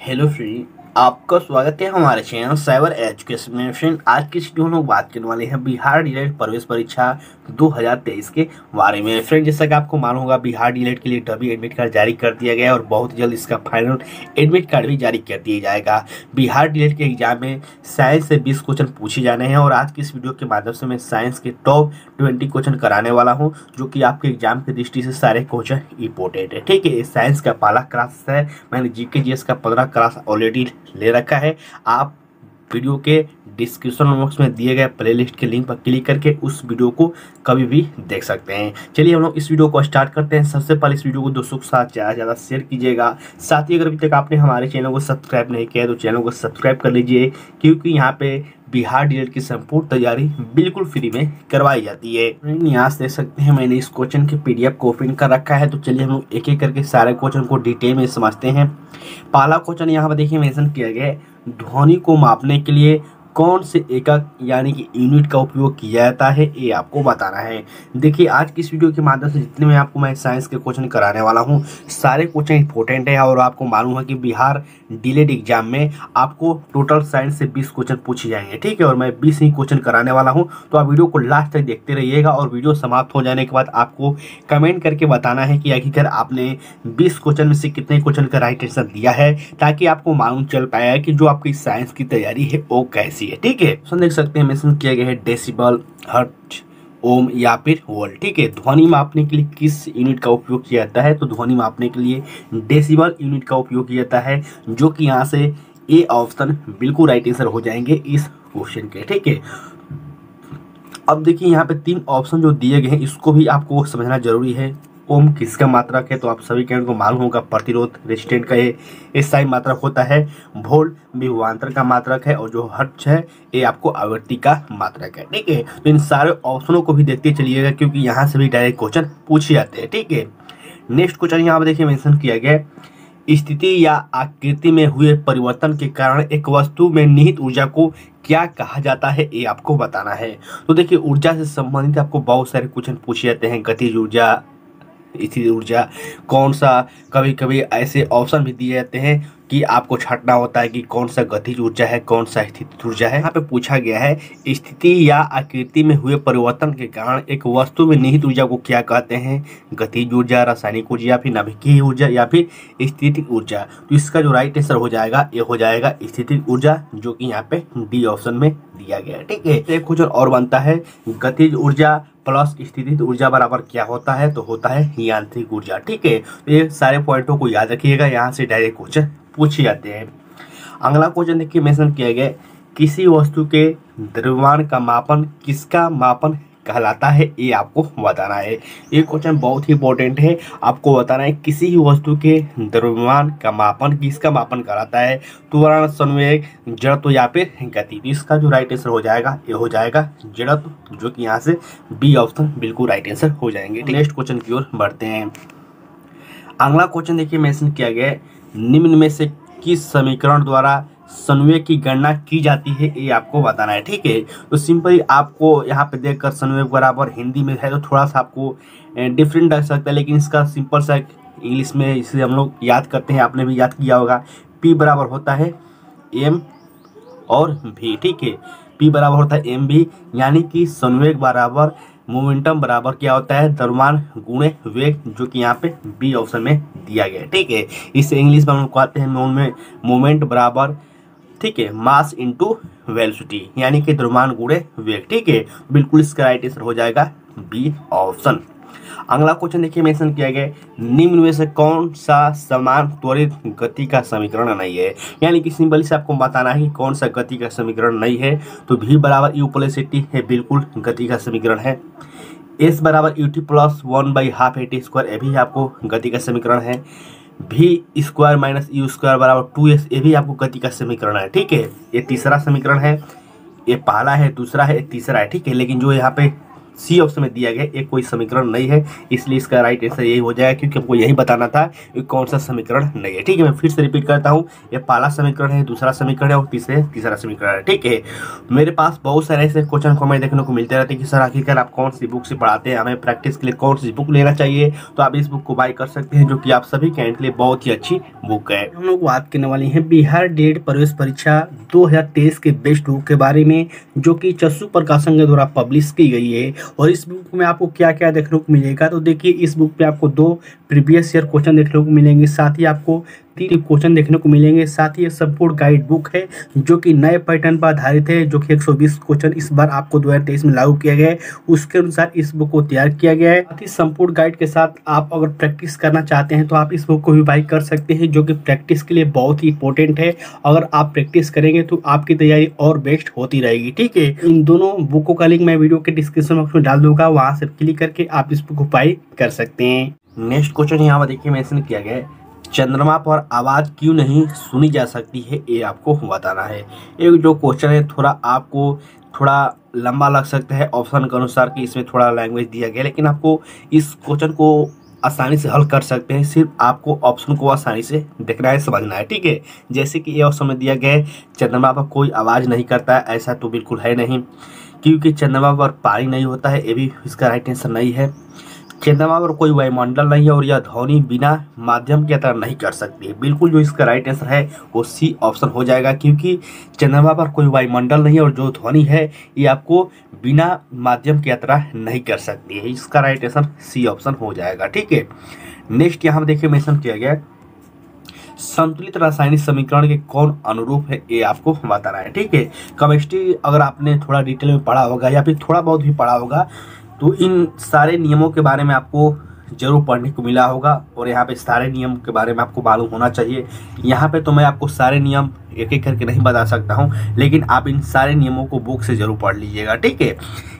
Hello friend, आपका स्वागत है हमारे चैनल साइबर एजुकेशन में। फ्रेंड, आज की वीडियो में हम लोग बात करने वाले हैं बिहार डीएलएड प्रवेश परीक्षा 2023 के बारे में। फ्रेंड, जैसा कि आपको मालूम होगा, बिहार डीएलएड के लिए डबल एडमिट कार्ड जारी कर दिया गया है और बहुत जल्द इसका फाइनल एडमिट कार्ड भी जारी कर दिया जाएगा। बिहार डीएलएड के एग्जाम में साइंस से 20 क्वेश्चन पूछे जाने हैं और आज की इस वीडियो के माध्यम से मैं साइंस के टॉप 20 क्वेश्चन कराने वाला हूँ, जो कि आपके एग्जाम की दृष्टि से सारे क्वेश्चन इंपोर्टेंट है। ठीक है, साइंस का पहला क्लास है, मैंने जीके जीएस का 15 क्लास ऑलरेडी ले रखा है। आप वीडियो के डिस्क्रिप्शन बॉक्स में दिए गए प्लेलिस्ट के लिंक पर क्लिक करके उस वीडियो को कभी भी देख सकते हैं। चलिए हम लोग इस वीडियो को स्टार्ट करते हैं। सबसे पहले इस वीडियो को दोस्तों के साथ ज़्यादा शेयर कीजिएगा। साथ ही अगर अभी तक आपने हमारे चैनल को सब्सक्राइब नहीं किया है तो चैनल को सब्सक्राइब कर लीजिए, क्योंकि यहाँ पे बिहार डीएलएड की संपूर्ण तैयारी बिल्कुल फ्री में करवाई जाती है। यहाँ से देख सकते हैं, मैंने इस क्वेश्चन के पीडीएफ को ओपन कर रखा है। तो चलिए हम लोग एक एक करके सारे क्वेश्चन को डिटेल में समझते हैं। पहला क्वेश्चन यहाँ पर देखिए मेंशन किया गया है, ध्वनि को मापने के लिए कौन से एकक यानी कि यूनिट का उपयोग किया जाता है, ये आपको बताना है। देखिए, आज की इस वीडियो के माध्यम से जितने में आपको मैं साइंस के क्वेश्चन कराने वाला हूँ, सारे क्वेश्चन इंपॉर्टेंट है और आपको मालूम है कि बिहार डीएलएड एग्जाम में आपको टोटल साइंस से 20 क्वेश्चन पूछे जाएंगे। ठीक है, और मैं 20 ही क्वेश्चन कराने वाला हूँ, तो आप वीडियो को लास्ट तक देखते रहिएगा और वीडियो समाप्त हो जाने के बाद आपको कमेंट करके बताना है कि आखिरकार आपने 20 क्वेश्चन में से कितने क्वेश्चन का राइट आंसर दिया है, ताकि आपको मालूम चल पाया कि जो आपकी साइंस की तैयारी है वो कैसी है। ठीक है, देख सकते हैं मेंशन किया गया है डेसिबल, हर्ट्ज, ओम या फिर वोल्ट। ठीक है, ध्वनि मापने के लिए किस यूनिट का उपयोग किया जाता है, तो ध्वनि मापने के लिए डेसिबल यूनिट का उपयोग किया जाता है, जो कि यहाँ से ए ऑप्शन बिल्कुल राइट आंसर हो जाएंगे इस क्वेश्चन के। ठीक है, अब देखिए यहाँ पे 3 ऑप्शन जो दिए गए हैं, इसको भी आपको समझना जरूरी है। ओम किसका मात्रक है, तो आप सभी को मालूम होगा प्रतिरोध रेजिस्टेंट का ये एसआई मात्रक होता है। वोल्ट विभवांतर का मात्रक है और जो हर्ट्ज है ये आपको आवृत्ति का मात्रक है। ठीक है, तो इन सारे ऑप्शनों को भी देखते चलिएगा, क्योंकि यहाँ से भी डायरेक्ट क्वेश्चन पूछे जाते हैं। ठीक है, नेक्स्ट क्वेश्चन यहाँ पर देखिए मेंशन किया गया, स्थिति या आकृति में हुए परिवर्तन के कारण एक वस्तु में निहित ऊर्जा को क्या कहा जाता है, ये आपको बताना है। तो देखिए, ऊर्जा से संबंधित आपको बहुत सारे क्वेश्चन पूछे जाते हैं। गतिज ऊर्जा, स्थितिज ऊर्जा, कौन सा, कभी कभी ऐसे ऑप्शन भी दिए जाते हैं कि आपको छांटना होता है कि कौन सा गतिज ऊर्जा है, कौन सा स्थितिज ऊर्जा है। यहाँ पे पूछा गया है, स्थिति या आकृति में हुए परिवर्तन के कारण एक वस्तु में निहित ऊर्जा को क्या कहते हैं, गतिज ऊर्जा, रासायनिक ऊर्जा, फिर नाभिकीय ऊर्जा या फिर स्थितिज ऊर्जा। तो इसका जो राइट आंसर हो जाएगा ये हो जाएगा स्थितिज ऊर्जा, जो कि यहाँ पे डी ऑप्शन में दिया गया है। ठीक है, एक क्वेश्चन और बनता है, गतिज ऊर्जा प्लस स्थितिज ऊर्जा बराबर क्या होता है, तो होता है यांत्रिक ऊर्जा। ठीक है, तो ये सारे पॉइंटों को याद रखिएगा, यहाँ से डायरेक्ट क्वेश्चन पूछे जाते हैं। अगला क्वेश्चन देखिए मेंशन किया गया, किसी वस्तु के द्रव्यमान का मापन किसका मापन कहलाता है, ये आपको बताना है। ये क्वेश्चन बहुत ही इंपॉर्टेंट है, आपको बताना है किसी ही वस्तु के द्रव्यमान का मापन किसका मापन कहलाता है, त्वरण, संवेग, जड़त्व या फिर गति। इसका जो राइट आंसर हो जाएगा ये हो जाएगा जड़त्व, जो कि यहाँ से बी ऑप्शन बिल्कुल राइट आंसर हो जाएंगे। नेक्स्ट क्वेश्चन की ओर बढ़ते हैं। अगला क्वेश्चन देखिए मेंशन किया गया है, निम्न में से किस समीकरण द्वारा संवेग की गणना की जाती है, ये आपको बताना है। ठीक है, तो सिंपली आपको यहाँ पे देखकर संवेग बराबर हिंदी में है तो थोड़ा सा आपको डिफरेंट लग सकता है, लेकिन इसका सिंपल सा इंग्लिश में इसे हम लोग याद करते हैं, आपने भी याद किया होगा। P बराबर होता है M और V। ठीक है, P बराबर होता है MV, यानी कि संवेग बराबर मोमेंटम बराबर क्या होता है, द्रव्यमान गुणे वेग, जो कि यहाँ पे बी ऑप्शन में दिया गया है। ठीक है, इसे इंग्लिश में हम लोग कहते हैं मोमेंट बराबर, ठीक है, मास इनटू वेलोसिटी, यानी कि द्रव्यमान गुणे वेग। ठीक है, बिल्कुल इसका राइट आंसर हो जाएगा बी ऑप्शन। अगला क्वेश्चन देखिए मेंशन किया गया, निम्न में से कौन सा समान त्वरित गति का समीकरण नहीं है, यानी कि सिंपली से आपको बताना है कि कौन सा गति का समीकरण नहीं है। तो v बराबर यू प्लस टी है, बिल्कुल गति का समीकरण है। s बराबर U T plus 1/2 at square, ये भी आपको गति का समीकरण है। v square minus you square बराबर 2s, ये भी आपको गति का समीकरण है। ठीक है, ये तीसरा समीकरण है, ये पहला है, दूसरा है, तीसरा है। ठीक है, लेकिन जो यहाँ पे सी ऑप्शन में दिया गया एक कोई समीकरण नहीं है, इसलिए इसका राइट आंसर यही हो जाएगा, क्योंकि हमको यही बताना था कि कौन सा समीकरण नहीं है। ठीक है, मैं फिर से रिपीट करता हूँ, ये पहला समीकरण है, दूसरा समीकरण है और तीसरा समीकरण है। ठीक है, मेरे पास बहुत सारे ऐसे क्वेश्चन को हमें देखने को मिलते रहते हैं कि सर आखिरकार आप कौन सी बुक से पढ़ाते हैं, हमें प्रैक्टिस के लिए कौन सी बुक लेना चाहिए। तो आप इस बुक को बाय कर सकते हैं, जो कि आप सभी कैंडिडेट के लिए बहुत ही अच्छी बुक है। हम लोग बात करने वाले हैं बिहार डीएलएड प्रवेश परीक्षा 2023 के बेस्ट बुक के बारे में, जो कि चस्सू प्रकाशन के द्वारा पब्लिश की गई है। और इस बुक में आपको क्या क्या देखने को मिलेगा, तो देखिए इस बुक पे आपको 2 प्रीवियस ईयर क्वेश्चन देखने को मिलेंगे, साथ ही आपको 3 क्वेश्चन देखने को मिलेंगे, साथ ही ये संपूर्ण गाइड बुक है जो कि नए पैटर्न पर आधारित है, जो कि 120 क्वेश्चन इस बार आपको 2023 में लागू किया गया है, उसके अनुसार इस बुक को तैयार किया गया है। साथ ही संपूर्ण गाइड के साथ आप अगर प्रैक्टिस करना चाहते हैं तो आप इस बुक को भी बाय कर सकते हैं, जो कि प्रैक्टिस के लिए बहुत ही इंपॉर्टेंट है। अगर आप प्रैक्टिस करेंगे तो आपकी तैयारी और बेस्ट होती रहेगी। ठीक है, इन दोनों बुकों का लिंक मैं वीडियो के डिस्क्रिप्शन बॉक्स में डाल दूंगा, वहां से क्लिक करके आप इस बुक को बाय कर सकते हैं। नेक्स्ट क्वेश्चन यहाँ पर देखिए मेंशन किया गया है, चंद्रमा पर आवाज़ क्यों नहीं सुनी जा सकती है, ये आपको बताना है। एक जो क्वेश्चन है थोड़ा लंबा लग सकता है ऑप्शन के अनुसार कि इसमें थोड़ा लैंग्वेज दिया गया, लेकिन आपको इस क्वेश्चन को आसानी से हल कर सकते हैं, सिर्फ आपको ऑप्शन को आसानी से देखना है, समझना है। ठीक है, जैसे कि ये ऑप्शन में दिया गया है चंद्रमा पर कोई आवाज़ नहीं करता है, ऐसा तो बिल्कुल है नहीं, क्योंकि चंद्रमा पर पानी नहीं होता है, ये भी इसका राइट आंसर नहीं है। चंद्रमा पर कोई वायुमंडल नहीं है और यह ध्वनि बिना माध्यम की यात्रा नहीं कर सकती है। बिल्कुल जो इसका राइट आंसर है वो सी ऑप्शन हो जाएगा, क्योंकि चंद्रमा पर कोई वायुमंडल नहीं है और जो ध्वनि है ये आपको बिना माध्यम की यात्रा नहीं कर सकती है। इसका राइट आंसर सी ऑप्शन हो जाएगा। ठीक है, नेक्स्ट यहाँ देखिए मेंशन किया गया संतुलित रासायनिक समीकरण के कौन अनुरूप है, ये आपको बताना है। ठीक है, केमिस्ट्री अगर आपने थोड़ा डिटेल में पढ़ा होगा या फिर थोड़ा बहुत भी पढ़ा होगा तो इन सारे नियमों के बारे में आपको जरूर पढ़ने को मिला होगा, और यहाँ पे सारे नियम के बारे में आपको मालूम होना चाहिए। यहाँ पे तो मैं आपको सारे नियम एक एक करके नहीं बता सकता हूँ, लेकिन आप इन सारे नियमों को बुक से जरूर पढ़ लीजिएगा। ठीक है,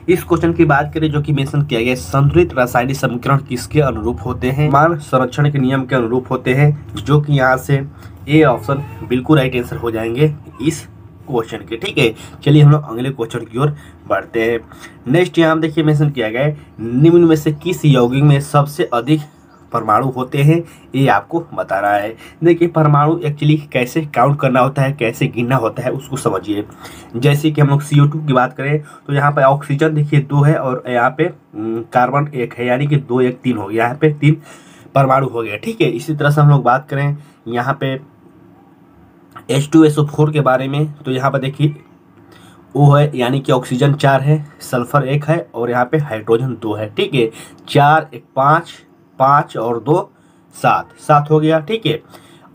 इस क्वेश्चन की बात करें जो कि मेंशन किया गया, संतुलित रासायनिक समीकरण किसके अनुरूप होते हैं, मान संरक्षण के नियम के अनुरूप होते हैं, जो कि यहाँ से ए ऑप्शन बिल्कुल राइट आंसर हो जाएंगे इस क्वेश्चन के। ठीक है, चलिए हम लोग अगले क्वेश्चन की ओर बढ़ते हैं। नेक्स्ट यहाँ देखिए मेंशन किया गया है निम्न में से किस यौगिक में सबसे अधिक परमाणु होते हैं, ये आपको बताना है। देखिए परमाणु एक्चुअली कैसे काउंट करना होता है, कैसे गिनना होता है, उसको समझिए। जैसे कि हम लोग CO2 की बात करें तो यहाँ पे ऑक्सीजन देखिए 2 है और यहाँ पे कार्बन 1 है, यानी कि 2 1 3 हो गया, यहाँ पे 3 परमाणु हो गया। ठीक है, इसी तरह से हम लोग बात करें यहाँ पे H2SO4 के बारे में, तो यहाँ पर देखिए O है, यानी कि ऑक्सीजन 4 है, सल्फर 1 है और यहाँ पे हाइड्रोजन 2 है। ठीक है, 4 1 5 5 और 2 7 हो गया। ठीक है,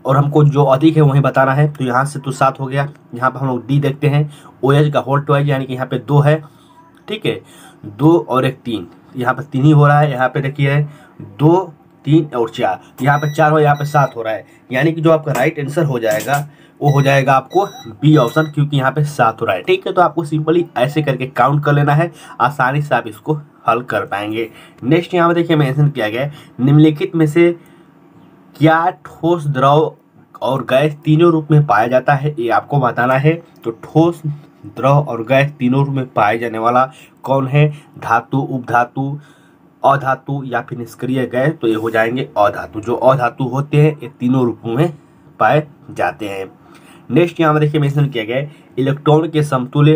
और हमको जो अधिक है वही बताना है, तो यहाँ से तो 7 हो गया। यहाँ पर हम लोग D देखते हैं, OH का होल ट्वाइस, यानी कि यहाँ पे 2 है। ठीक है, 2 और 1 3, यहाँ पे 3 ही हो रहा है। यहाँ पे देखिए 2 3 और 4, यहाँ पे 4 हो, यहाँ पे 7 हो रहा है, यानी कि जो आपका राइट आंसर हो जाएगा वो हो जाएगा आपको बी ऑप्शन, क्योंकि यहाँ पे 7 हो रहा है। ठीक है, तो आपको सिंपली ऐसे करके काउंट कर लेना है, आसानी से आप इसको हल कर पाएंगे। नेक्स्ट यहाँ पे देखिए मेंशन किया गया है निम्नलिखित में से क्या ठोस, द्रव और गैस तीनों रूप में पाया जाता है, ये आपको बताना है। तो ठोस, द्रव और गैस तीनों रूप में पाए जाने वाला कौन है, धातु, उपधातु, अधातु या फिर निष्क्रिय गैस, तो ये हो जाएंगे अधातु। जो अधातु होते हैं ये तीनों रूपों में पाए जाते हैं। नेक्स्ट यहाँ पर देखिए मेंशन किया गया है इलेक्ट्रॉन के समतुल्य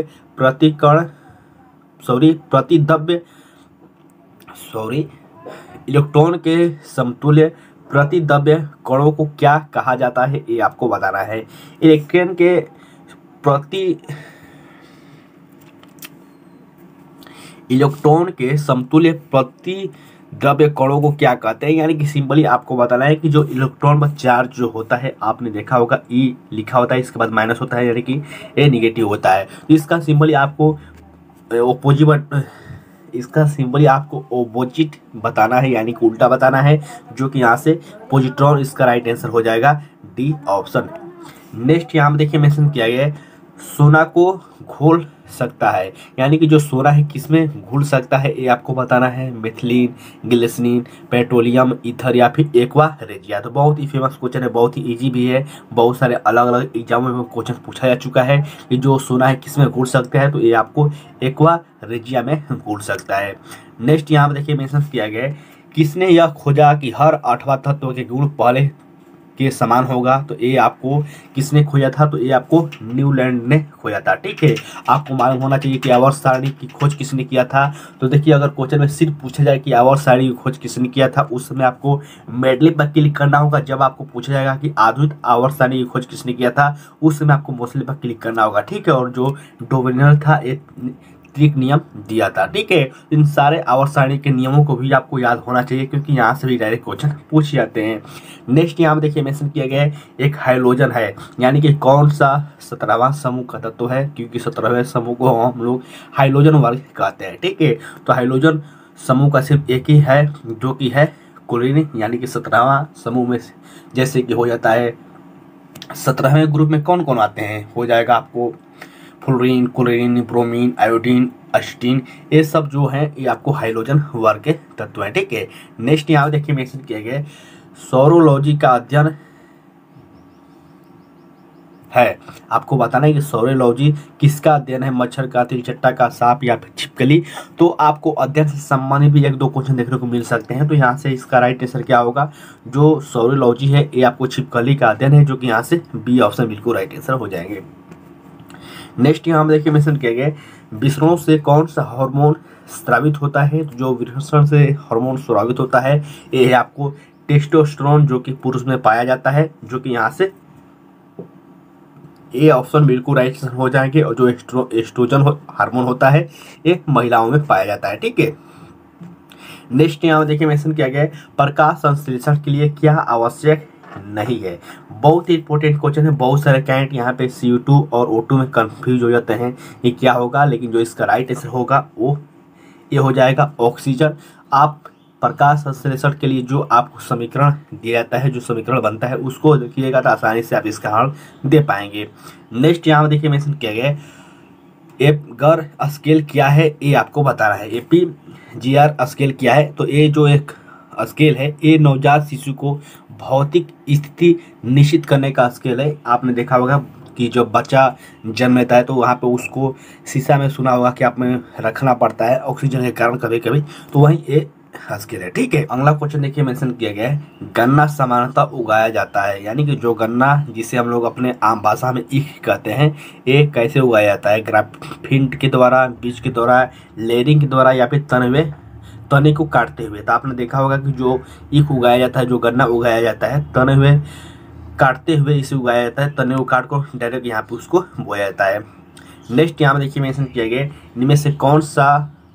इलेक्ट्रॉन के समतुल्य प्रतिद्रव्य कणों को क्या कहा जाता है, ये आपको बताना है। इलेक्ट्रॉन के समतुल्य प्रतिद्रव्य कणों को क्या कहते हैं, यानी कि सिंपली आपको बताना है कि जो इलेक्ट्रॉन पर चार्ज जो होता है, आपने देखा होगा E लिखा होता है, इसके बाद माइनस होता है, यानी कि A निगेटिव होता है। तो इसका सिंपली आपको ऑपोजिट बताना है, यानी कि उल्टा बताना है, जो कि यहाँ से पॉजिट्रॉन, इसका राइट आंसर हो जाएगा डी ऑप्शन। नेक्स्ट यहाँ देखिए मेंशन किया गया है सोना को घोल सकता है, यानी कि जो सोना है किस में घुल सकता है ये आपको बताना है। मिथिलीन, ग्लिसरीन, पेट्रोलियम, ईथर या फिर एक्वा रेजिया। तो बहुत ही फेमस क्वेश्चन है, बहुत ही इजी भी है, बहुत सारे अलग अलग एग्जामों में क्वेश्चन पूछा जा चुका है कि जो सोना है किस में घुल सकता है, तो ये आपको एक्वा रेजिया में घुल सकता है। नेक्स्ट यहाँ पर देखिए मेंशन किया गया है, किसने यह खोजा कि हर 8वां तत्व के गुण पहले के समान होगा। तो ये आपको किसने खोजा था, तो ये आपको न्यूलैंड ने खोजा था। ठीक है, आपको मालूम होना चाहिए कि आवर्त सारणी की खोज किसने किया था। तो देखिए अगर क्वेश्चन में सिर्फ पूछा जाए कि आवर्त सारणी की खोज किसने किया था, उस समय आपको मेडली पर क्लिक करना होगा। जब आपको पूछा जाएगा कि आधुनिक आवर्त सारणी की खोज किसने किया था, उस समय आपको मोस्टली पर क्लिक करना होगा। ठीक है, और जो डोमिनल था एक त्रिक नियम दिया था। ठीक है, इन सारे आवर्त सारणी के नियमों को भी आपको याद होना चाहिए, क्योंकि यहाँ से भी डायरेक्ट क्वेश्चन पूछ जाते हैं। नेक्स्ट यहाँ पे देखिए मेंशन किया गया है, एक हाइड्रोजन है, यानी कि कौन सा 17वां समूह का तत्व है, क्योंकि 17वें समूह को हम लोग हाइड्रोजन वर्ग कहते हैं। ठीक है, तो हाइड्रोजन समूह का सिर्फ एक ही है, जो कि है क्लोरीन, यानी कि 17वां समूह में जैसे कि हो जाता है 17वें ग्रुप में कौन कौन आते हैं, हो जाएगा आपको फ्लोरीन, क्लोरीन, ब्रोमीन, आयोडीन, अस्टीन, ये सब जो है ये आपको हाइड्रोजन वर्ग के तत्व हैं। ठीक है, नेक्स्ट यहाँ देखिए मेंशन किया गया है, सौरोलॉजी का अध्ययन है। आपको बताना है कि सौरोलॉजी किसका अध्ययन है, मच्छर का, तिलचट्टा का, सांप या फिर छिपकली। तो आपको अध्ययन से संबंधित भी एक दो क्वेश्चन देखने को मिल सकते हैं। तो यहाँ से इसका राइट आंसर क्या होगा, जो सौरोलॉजी है ये आपको छिपकली का अध्ययन है, जो कि यहाँ से बी ऑप्शन बिल्कुल राइट आंसर हो जाएंगे। नेक्स्ट यहाँ में देखिए मेंशन किया गया, विषणों से कौन सा हार्मोन स्रावित होता है। तो जो विषण से हार्मोन स्रावित होता है ये है आपको टेस्टोस्टेरोन, जो कि पुरुष में पाया जाता है, जो कि यहाँ से ए ऑप्शन बिल्कुल राइट हो जाएंगे। और जो एस्ट्रोजन हार्मोन होता है ये महिलाओं में पाया जाता है। ठीक है, नेक्स्ट यहाँ देखिए मेंशन किया गया है, प्रकाश संश्लेषण के लिए क्या आवश्यक नहीं है। बहुत ही इंपॉर्टेंट क्वेश्चन है, बहुत सारे कैंडिडेट यहाँ पे CO2 और O2 में कंफ्यूज हो जाते हैं ये क्या होगा, लेकिन जो इसका राइट आंसर होगा वो ये हो जाएगा ऑक्सीजन। आप प्रकाश संश्लेषण के लिए जो आपको समीकरण दिया जाता है, जो समीकरण बनता है उसको देखिएगा तो आसानी से आप इसका हल दे पाएंगे। नेक्स्ट यहाँ देखिए मेंशन किया गया है, एपगर स्केल क्या है ये आपको बताना है। APGR स्केल क्या है, तो ये जो एक स्केल है ये नवजात शिशु को भौतिक स्थिति निश्चित करने का स्केल है। आपने देखा होगा कि जब बच्चा जन्म लेता है तो वहाँ पे उसको शीशा में सुना होगा कि आप में रखना पड़ता है ऑक्सीजन के कारण कभी कभी, तो वहीं ये स्केल है। ठीक है, अगला क्वेश्चन देखिए मेंशन किया गया है, गन्ना सामान्यतः उगाया जाता है, यानी कि जो गन्ना जिसे हम लोग अपने आम भाषा में ईख कहते हैं, ये कैसे उगाया जाता है, ग्राफ्टिंग के द्वारा, बीज के द्वारा, लेयरिंग के द्वारा या फिर तने को काटते हुए। तो आपने देखा होगा कि जो ईख उगाया जाता है, जो गन्ना उगाया जाता है, तने हुए काटते हुए इसे उगाया जाता है, तने को काट को डायरेक्ट यहाँ पे उसको बोया जाता है। नेक्स्ट यहाँ में देखिए मेंशन किया गया, इनमें से कौन सा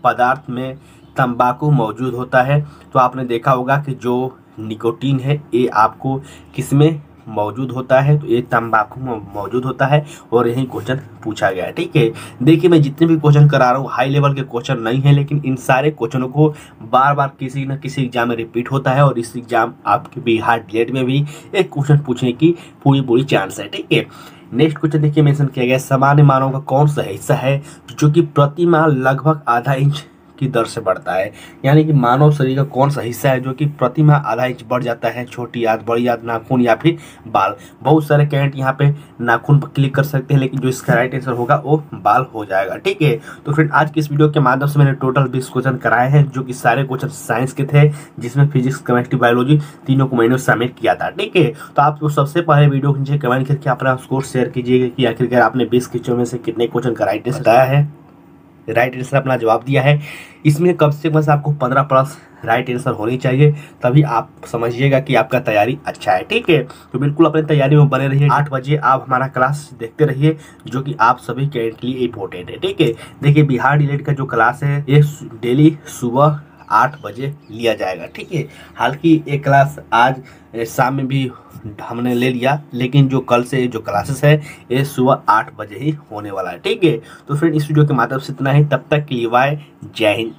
पदार्थ में तंबाकू मौजूद होता है। तो आपने देखा होगा कि जो निकोटीन है ये आपको किसमें मौजूद होता है, तो ये तंबाकू में मौजूद होता है, और यही क्वेश्चन पूछा गया है। ठीक है, देखिए मैं जितने भी क्वेश्चन करा रहा हूँ हाई लेवल के क्वेश्चन नहीं है, लेकिन इन सारे क्वेश्चनों को बार बार किसी न किसी एग्जाम में रिपीट होता है, और इस एग्जाम आपके बिहार डीएलएड में भी एक क्वेश्चन पूछने की पूरी चांस है। ठीक है, नेक्स्ट क्वेश्चन देखिए मेंशन किया गया, सामान्य मानव का कौन सा हिस्सा है जो कि प्रति माह लगभग आधा इंच की दर से बढ़ता है, यानी कि मानव शरीर का कौन सा हिस्सा है जो कि प्रति माह आधा इंच बढ़ जाता है, छोटी आंत, बड़ी आंत, नाखून या फिर बाल। बहुत सारे कैंडिडेट यहाँ पे नाखून पर क्लिक कर सकते हैं, लेकिन जो इसका राइट आंसर होगा वो बाल हो जाएगा। ठीक है, तो फ्रेंड आज की इस वीडियो के माध्यम से मैंने टोटल 20 क्वेश्चन कराए हैं, जो कि सारे क्वेश्चन साइंस के थे, जिसमें फिजिक्स, केमिस्ट्री, बायोलॉजी तीनों को मैंने शामिल किया था। ठीक है, तो आप सबसे पहले वीडियो के नीचे कमेंट करके अपना स्कोर शेयर कीजिएगा कि आखिरकार आपने 20 क्वेश्चन में से कितने क्वेश्चन का राइट आंसर आया है, राइट आंसर अपना जवाब दिया है। इसमें कम से कम आपको 15 प्लस राइट आंसर होनी चाहिए, तभी आप समझिएगा कि आपका तैयारी अच्छा है। ठीक है, तो बिल्कुल अपनी तैयारी में बने रहिए। 8 बजे आप हमारा क्लास देखते रहिए, जो कि आप सभी के लिए इंपॉर्टेंट है। ठीक है, देखिए बिहार डीएलएड का जो क्लास है ये डेली सुबह 8 बजे लिया जाएगा। ठीक है, हालांकि ये क्लास आज शाम में भी हमने ले लिया, लेकिन जो कल से जो क्लासेस है ये सुबह 8 बजे ही होने वाला है। ठीक है, तो फ्रेंड इस वीडियो के माध्यम से इतना ही, तब तक के लिए बाय, जय हिंद।